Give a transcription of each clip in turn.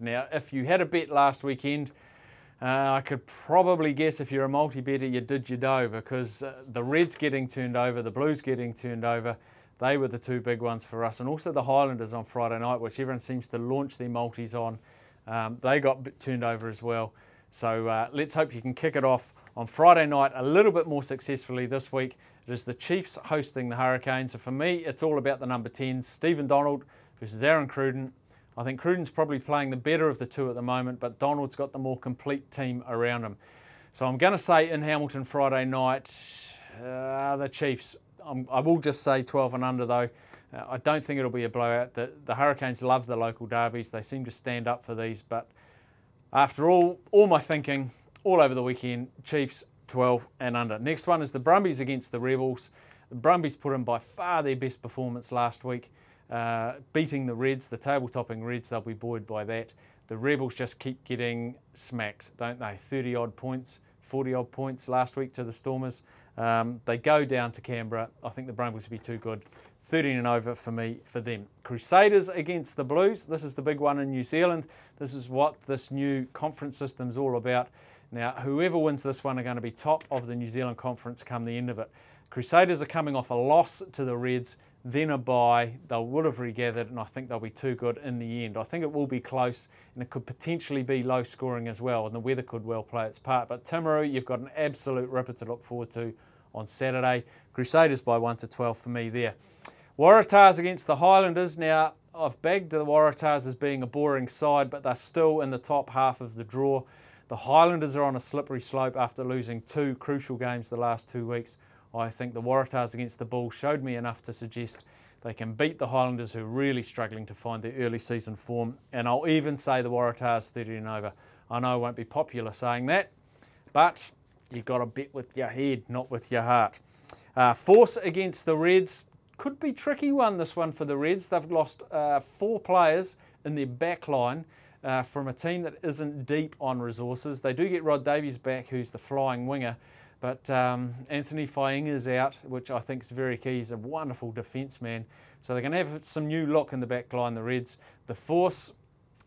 Now, if you had a bet last weekend, I could probably guess if you're a multi-better, you did your dough, because the Reds getting turned over, the Blues getting turned over, they were the two big ones for us. And also the Highlanders on Friday night, which everyone seems to launch their multis on. They got turned over as well. So let's hope you can kick it off on Friday night a little bit more successfully this week. It is the Chiefs hosting the Hurricanes. So for me, it's all about the number 10s, Stephen Donald versus Aaron Cruden. I think Cruden's probably playing the better of the two at the moment, but Donald's got the more complete team around him. So I'm going to say in Hamilton Friday night, the Chiefs. I will just say 12 and under though. I don't think it'll be a blowout. The Hurricanes love the local derbies. They seem to stand up for these, but after all my thinking, all over the weekend, Chiefs 12 and under. Next one is the Brumbies against the Rebels. The Brumbies put in by far their best performance last week. Beating the Reds, the table-topping Reds, they'll be buoyed by that. The Rebels just keep getting smacked, don't they? 30-odd points, 40-odd points last week to the Stormers. They go down to Canberra. I think the Brumbies will be too good. 13 and over for me, for them. Crusaders against the Blues. This is the big one in New Zealand. This is what this new conference system is all about. Now, whoever wins this one are going to be top of the New Zealand conference come the end of it. Crusaders are coming off a loss to the Reds, then a bye. They would have regathered, and I think they'll be too good in the end. I think it will be close, and it could potentially be low scoring as well, and the weather could well play its part. But Timaru, you've got an absolute ripper to look forward to on Saturday. Crusaders by 1 to 12 for me there. Waratahs against the Highlanders. Now, I've bagged the Waratahs as being a boring side, but they're still in the top half of the draw. The Highlanders are on a slippery slope after losing 2 crucial games the last 2 weeks. I think the Waratahs against the Bulls showed me enough to suggest they can beat the Highlanders, who are really struggling to find their early season form. And I'll even say the Waratahs 30 and over. I know it won't be popular saying that, but you've got to bet with your head, not with your heart. Force against the Reds. Could be a tricky one, this one, for the Reds. They've lost 4 players in their back line from a team that isn't deep on resources. They do get Rod Davies back, who's the flying winger. But Anthony Fainga's out, which I think is very key. He's a wonderful defence man. So they're going to have some new look in the back line, the Reds. The Force,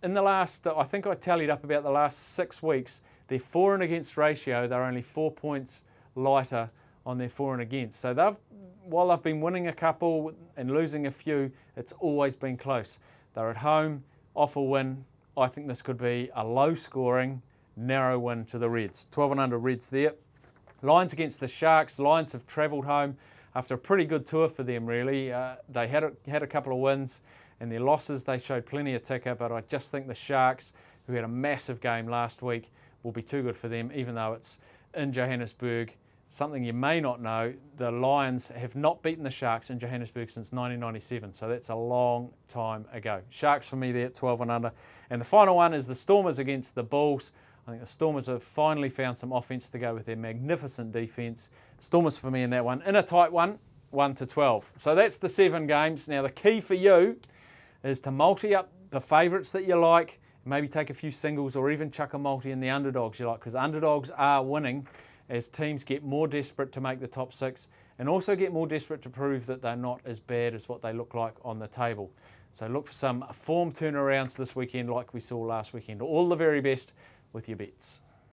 in the last, I think I tallied up about the last 6 weeks, their for and against ratio, they're only 4 points lighter on their for and against. So while they've been winning a couple and losing a few, it's always been close. They're at home, off a win. I think this could be a low-scoring, narrow win to the Reds. 12 and under Reds there. Lions against the Sharks. Lions have travelled home after a pretty good tour for them, really. They had a couple of wins, and their losses, they showed plenty of ticker, but I just think the Sharks, who had a massive game last week, will be too good for them, even though it's in Johannesburg. Something you may not know, the Lions have not beaten the Sharks in Johannesburg since 1997, so that's a long time ago. Sharks for me there at 12 and under. And the final one is the Stormers against the Bulls. I think the Stormers have finally found some offence to go with their magnificent defence. Stormers for me in that one. In a tight one, 1 to 12. So that's the 7 games. Now the key for you is to multi up the favourites that you like, maybe take a few singles or even chuck a multi in the underdogs you like, because underdogs are winning as teams get more desperate to make the top 6 and also get more desperate to prove that they're not as bad as what they look like on the table. So look for some form turnarounds this weekend like we saw last weekend. All the very best with your bets.